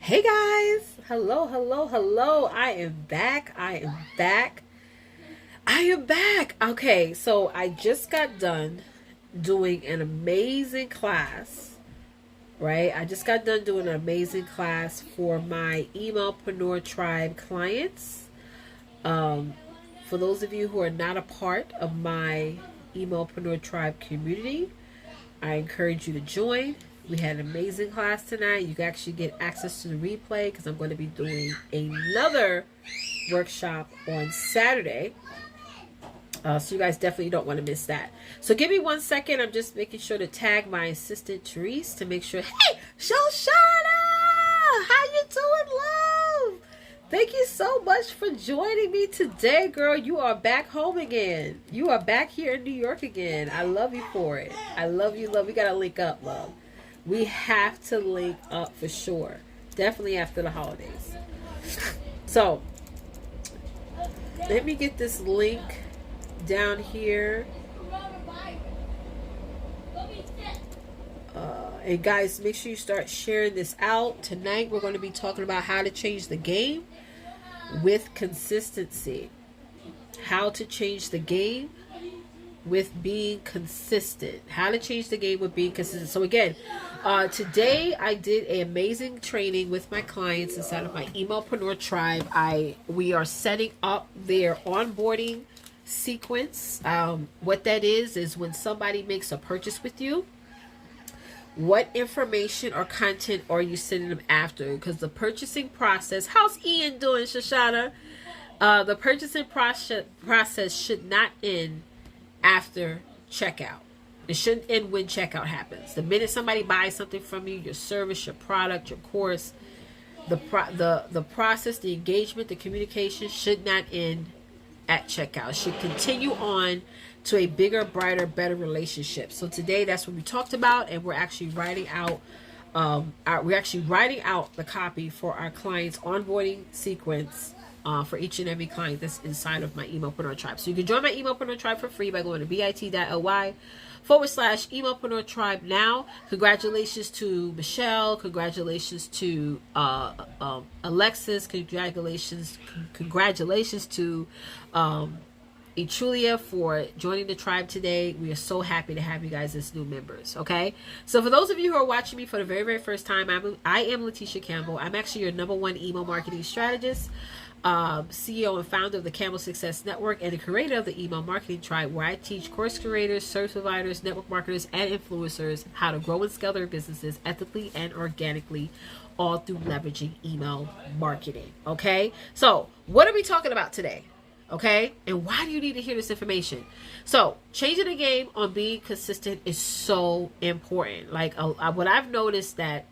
Hey guys, hello, hello, hello. I am back. I am back. Okay, so I just got done doing an amazing class, right? I just got done doing an amazing class for my Emailpreneur Tribe clients. Um, for those of you who are not a part of my Emailpreneur Tribe community, I encourage you to join. We had an amazing class tonight. You can actually get access to the replay because I'm going to be doing another workshop on Saturday. So you guys definitely don't want to miss that. So give me 1 second. I'm just making sure to tag my assistant Therese to make sure. Hey, Shoshana! How you doing, love? Thank you so much for joining me today, girl. You are back home again. You are back here in New York again. I love you for it. I love you, love. We got to link up, love. We have to link up for sure. Definitely after the holidays. So, let me get this link down here. And guys, make sure you start sharing this out. Tonight, we're going to be talking about how to change the game with consistency. How to change the game with being consistent. How to change the game with being consistent. So again, today I did an amazing training with my clients inside of my Emailpreneur Tribe. We are setting up their onboarding sequence. What that is when somebody makes a purchase with you, what information or content are you sending them after? Because the purchasing process, how's Ian doing, Shoshana? The purchasing process should not end after checkout. It shouldn't end when checkout happens. The minute somebody buys something from you, your service, your product, your course, the process, the engagement, the communication should not end at checkout. It should continue on to a bigger, brighter, better relationship. So today, that's what we talked about, and we're actually writing out. The copy for our clients' onboarding sequence. For each and every client that's inside of my Emailpreneur Tribe. So you can join my Emailpreneur Tribe for free by going to bit.ly/Emailpreneur Tribe now. Congratulations to Michelle. Congratulations to Alexis. Congratulations to Etrulia for joining the tribe today. We are so happy to have you guys as new members. Okay, so for those of you who are watching me for the very, very first time, I am Letitia Campbell. I'm actually your #1 email marketing strategist, CEO and founder of the Campbell Success Network, and the creator of the Email Marketing Tribe, where I teach course creators, service providers, network marketers, and influencers how to grow and scale their businesses ethically and organically, all through leveraging email marketing. Okay, so what are we talking about today? Okay, and why do you need to hear this information? So changing the game on being consistent is so important. Like what I've noticed, that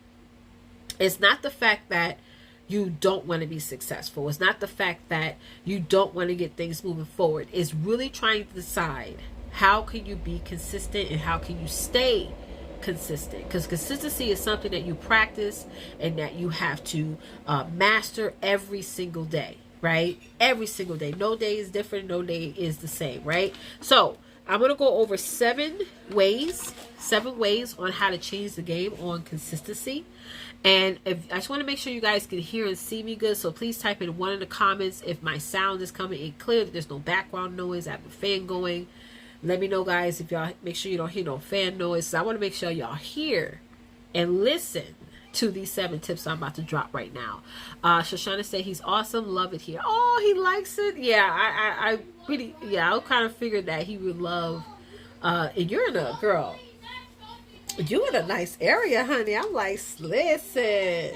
it's not the fact that you don't want to be successful. It's not the fact that you don't want to get things moving forward. It's really trying to decide, how can you be consistent and how can you stay consistent? Because consistency is something that you practice and that you have to master every single day. Right? Every single day. No day is different. No day is the same. Right? So I'm going to go over 7 ways on how to change the game on consistency. And I just want to make sure you guys can hear and see me good. So please type in 1 in the comments if my sound is coming in clear. There's no background noise. I have a fan going. Let me know, guys, if y'all make sure you don't hear no fan noise. So I want to make sure y'all hear and listen to these 7 tips I'm about to drop right now. Shoshana said he's awesome, love it here. Oh, he likes it. Yeah, I really, I kind of figured that he would love. And you're in a girl. You in a nice area, honey. I'm like, listen.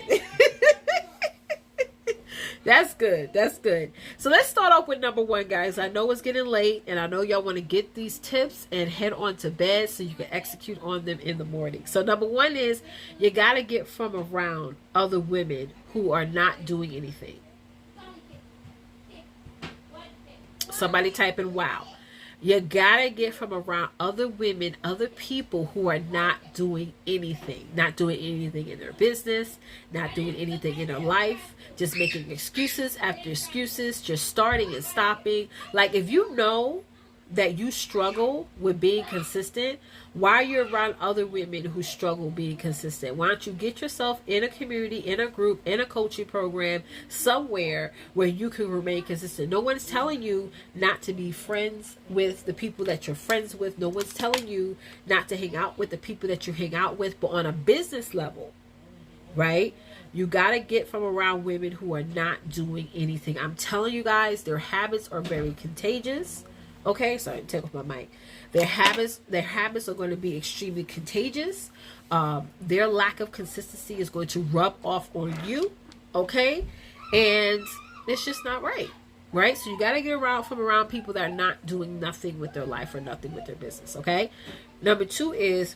That's good. That's good. So let's start off with number 1, guys. I know it's getting late, and I know y'all want to get these tips and head on to bed so you can execute on them in the morning. So number 1 is, you got to get from around other women who are not doing anything. Somebody type in wow. You gotta get from around other women, other people who are not doing anything. Not doing anything in their business, not doing anything in their life, just making excuses after excuses, just starting and stopping. Like, if you know that you struggle with being consistent, while you're around other women who struggle being consistent, why don't you get yourself in a community, in a group, in a coaching program, somewhere where you can remain consistent? No one's telling you not to be friends with the people that you're friends with. No one's telling you not to hang out with the people that you hang out with. But on a business level, right, you got to get from around women who are not doing anything. I'm telling you guys, their habits are very contagious. Okay, sorry, take off my mic. Their habits are going to be extremely contagious. Their lack of consistency is going to rub off on you. Okay, and it's just not right. Right? So you got to get around people that are not doing nothing with their life or nothing with their business. Okay. Number 2 is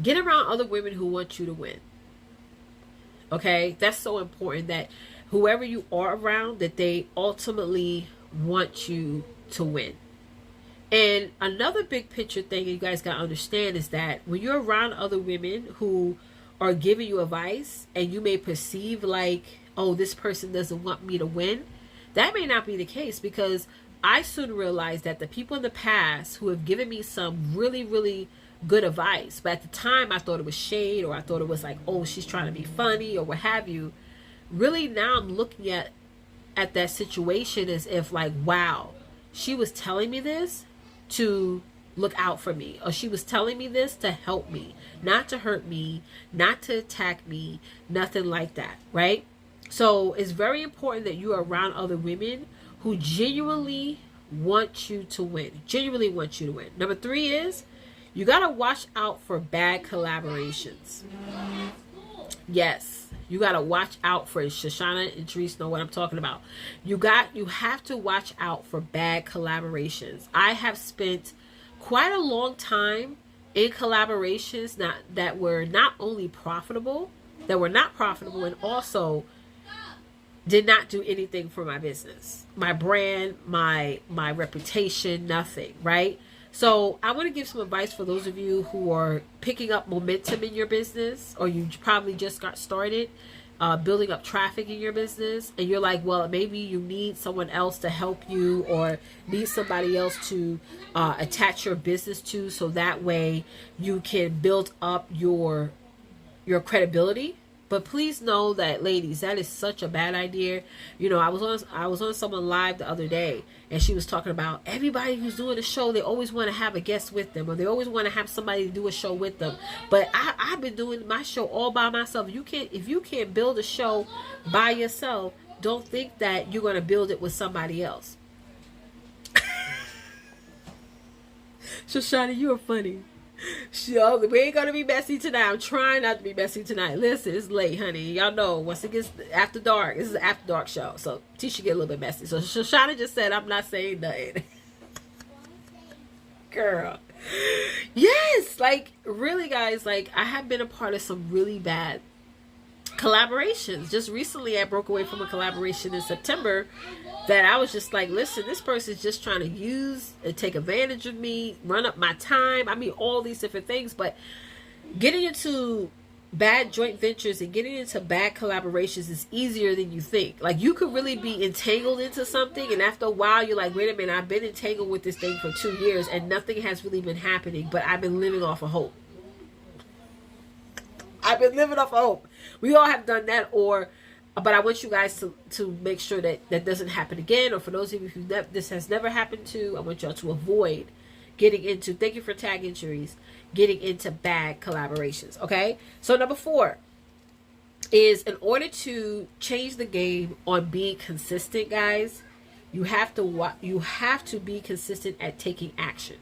get around other women who want you to win. Okay, that's so important, that whoever you are around, that they ultimately want you to win. And another big picture thing you guys got to understand is that when you're around other women who are giving you advice, and you may perceive like, oh, this person doesn't want me to win, that may not be the case, because I soon realized that the people in the past who have given me some really, really good advice, but at the time I thought it was shade, or I thought it was like, oh, she's trying to be funny or what have you, really now I'm looking at that situation as if like, wow, she was telling me this to look out for me, or she was telling me this to help me, not to hurt me, not to attack me, nothing like that, right? So it's very important that you are around other women who genuinely want you to win. Genuinely want you to win. Number 3 is you got to watch out for bad collaborations. Yes, you got to watch out for it. Shoshana and Therese know what I'm talking about. You have to watch out for bad collaborations. I have spent quite a long time in collaborations that were not profitable, and also did not do anything for my business, my brand, my reputation, nothing, right? So I want to give some advice for those of you who are picking up momentum in your business, or you probably just got started building up traffic in your business, and you're like, well, maybe you need someone else to help you, or need somebody else to attach your business to, so that way you can build up your credibility. But please know that, ladies, that is such a bad idea. You know, I was on someone live the other day, and she was talking about everybody who's doing a show, they always want to have a guest with them, or they always want to have somebody to do a show with them. But I've been doing my show all by myself. If you can't build a show by yourself, don't think that you're going to build it with somebody else. Shoshana, you are funny. We ain't gonna be messy tonight. I'm trying not to be messy tonight. Listen, it's late, honey. Y'all know once it gets after dark, this is an after dark show, so Tisha get a little bit messy. So Shoshana just said I'm not saying nothing. Girl, yes, like really, guys. Like I have been a part of some really bad collaborations. Just recently, I broke away from a collaboration in September that I was just like, listen, this person's just trying to use and take advantage of me, run up my time. I mean, all these different things. But getting into bad joint ventures and getting into bad collaborations is easier than you think. Like you could really be entangled into something, and after a while you're like, wait a minute, I've been entangled with this thing for 2 years and nothing has really been happening, but I've been living off of hope. I've been living off of hope. We all have done that, but I want you guys to make sure that doesn't happen again. Or for those of you who this has never happened to, I want y'all to avoid getting into, thank you for tagging Therese, getting into bad collaborations. Okay, so number 4 is, in order to change the game on being consistent, guys, you have to be consistent at taking action.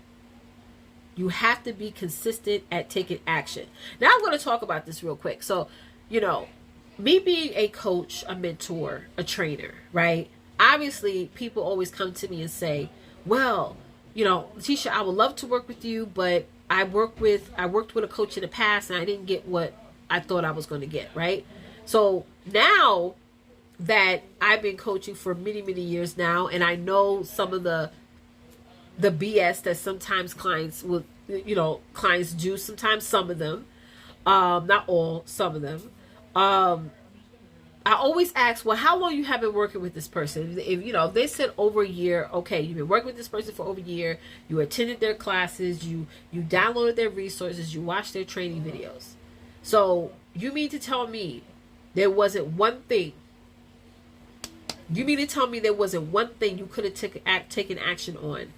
You have to be consistent at taking action. Now I'm going to talk about this real quick. So, you know, me being a coach, a mentor, a trainer, right? Obviously, people always come to me and say, well, you know, Letitia, I would love to work with you, but I worked with a coach in the past and I didn't get what I thought I was going to get, right? So now that I've been coaching for many, many years now, and I know some of the BS that sometimes clients do, sometimes some of them, not all, some of them. I always ask, well, how long you have been working with this person? If you know, they said over a year, okay, you've been working with this person for over a year, you attended their classes, you downloaded their resources, you watched their training videos. So you mean to tell me there wasn't one thing? You mean to tell me there wasn't one thing you could have taken action on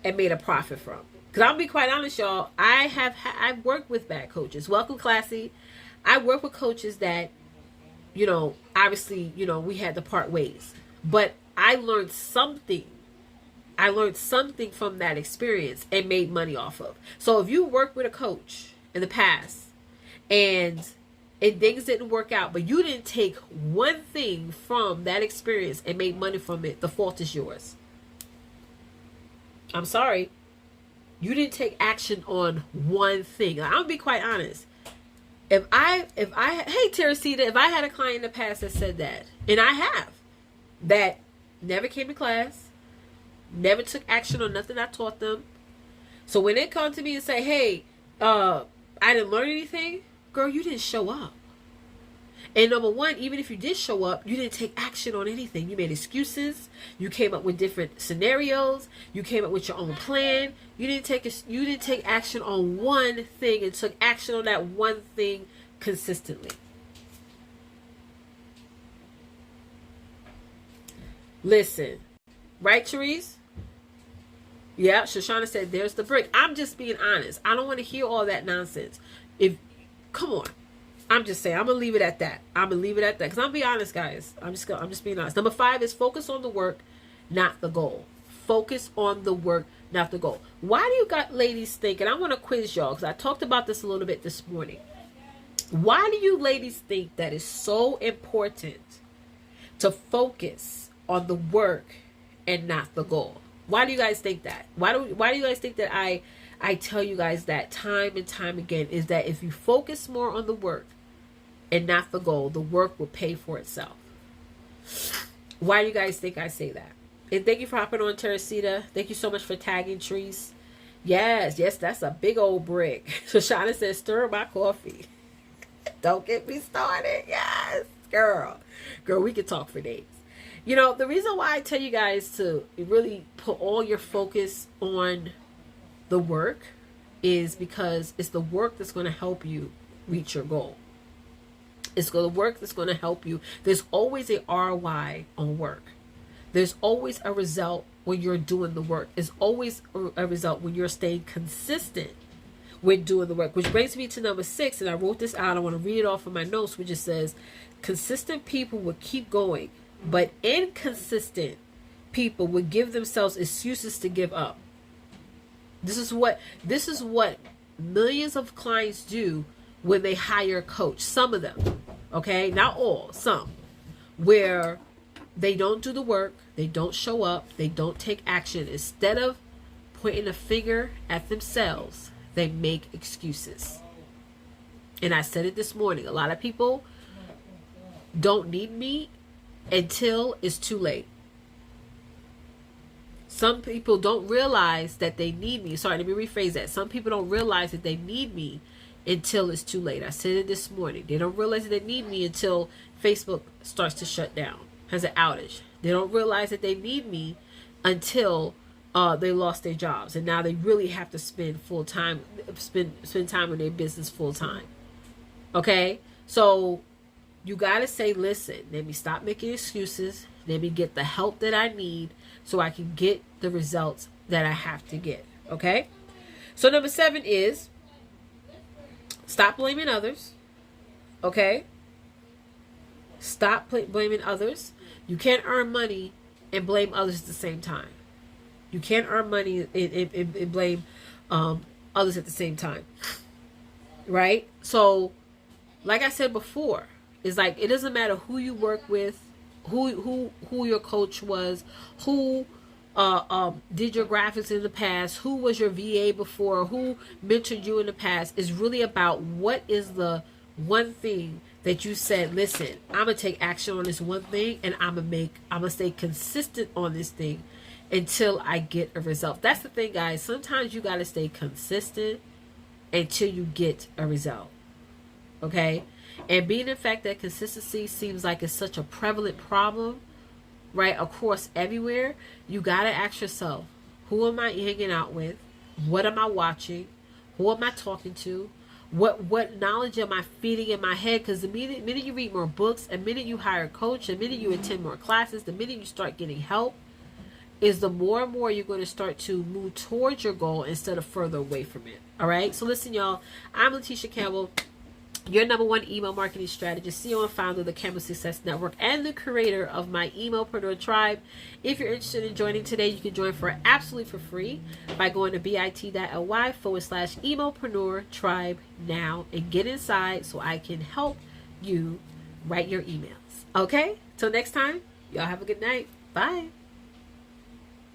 and made a profit from? Because I'll be quite honest, y'all, I've worked with bad coaches. Welcome, Classy. I work with coaches that, you know, obviously, you know, we had to part ways. But I learned something. I learned something from that experience and made money off of. So if you work with a coach in the past and things didn't work out, but you didn't take one thing from that experience and make money from it, the fault is yours. I'm sorry. You didn't take action on one thing. Like, I'll be quite honest. If I, hey, Teresita, if I had a client in the past that said that, and I have, that never came to class, never took action on nothing I taught them. So when they come to me and say, hey, I didn't learn anything, girl, you didn't show up. And number one, even if you did show up, you didn't take action on anything. You made excuses. You came up with different scenarios. You came up with your own plan. You didn't take action on one thing and took action on that one thing consistently. Listen, right, Therese? Yeah, Shoshana said, "There's the brick." I'm just being honest. I don't want to hear all that nonsense. Come on. I'm just saying, I'm going to leave it at that. I'm going to leave it at that. Because I'm be honest, guys. I'm just being honest. Number 5 is focus on the work, not the goal. Focus on the work, not the goal. Why do you got ladies think, and I want to quiz y'all, because I talked about this a little bit this morning. Why do you ladies think that it's so important to focus on the work and not the goal? Why do you guys think that? Why do you guys think that I tell you guys that time and time again, is that if you focus more on the work and not the goal, the work will pay for itself? Why do you guys think I say that? And thank you for hopping on, Teresita. Thank you so much for tagging Trees. Yes, that's a big old brick. Shoshana says, stir my coffee. Don't get me started. Yes, girl, we can talk for days. You know, the reason why I tell you guys to really put all your focus on the work is because it's the work that's going to help you reach your goal. It's the work that's going to help you. There's always a ROI on work. There's always a result when you're doing the work. There's always a result when you're staying consistent with doing the work. Which brings me to number 6, and I wrote this out. I want to read it off of my notes, which just says, consistent people will keep going, but inconsistent people will give themselves excuses to give up. This is what millions of clients do when they hire a coach. Some of them, okay, not all, some, where they don't do the work, they don't show up, they don't take action. Instead of pointing a finger at themselves, they make excuses. And I said it this morning. A lot of people don't need me until it's too late. Some people don't realize that they need me. Sorry, let me rephrase that. Some people don't realize that they need me until it's too late. I said it this morning. They don't realize that they need me until Facebook starts to shut down, has an outage. They don't realize that they need me until they lost their jobs, and now they really have to spend time in their business full time. Okay, so you gotta say, listen, let me stop making excuses. Let me get the help that I need so I can get the results that I have to get. Okay, so number 7 is stop blaming others. Okay, stop blaming others. You can't earn money and blame others at the same time. You can't earn money and blame others at the same time, right? So, like I said before, it's like it doesn't matter who you work with, who your coach was, who did your graphics in the past, who was your VA before, who mentored you in the past. It's really about what is the one thing that you said, listen, I'm gonna take action on this one thing, and I'm gonna stay consistent on this thing until I get a result. That's the thing, guys. Sometimes you gotta stay consistent until you get a result. Okay? And being the fact that consistency seems like it's such a prevalent problem, right, across everywhere, you got to ask yourself, who am I hanging out with? What am I watching? Who am I talking to? What knowledge am I feeding in my head? Because the minute you read more books, the minute you hire a coach, the minute you attend more classes, the minute you start getting help, is the more and more you're going to start to move towards your goal instead of further away from it. All right. So listen, y'all, I'm Letitia Campbell, your #1 email marketing strategist, CEO and founder of the Campbell Success Network, and the creator of my Emopreneur Tribe. If you're interested in joining today, you can join for absolutely for free by going to bit.ly/Emopreneur Tribe now and get inside so I can help you write your emails. Okay? Till next time, y'all have a good night. Bye.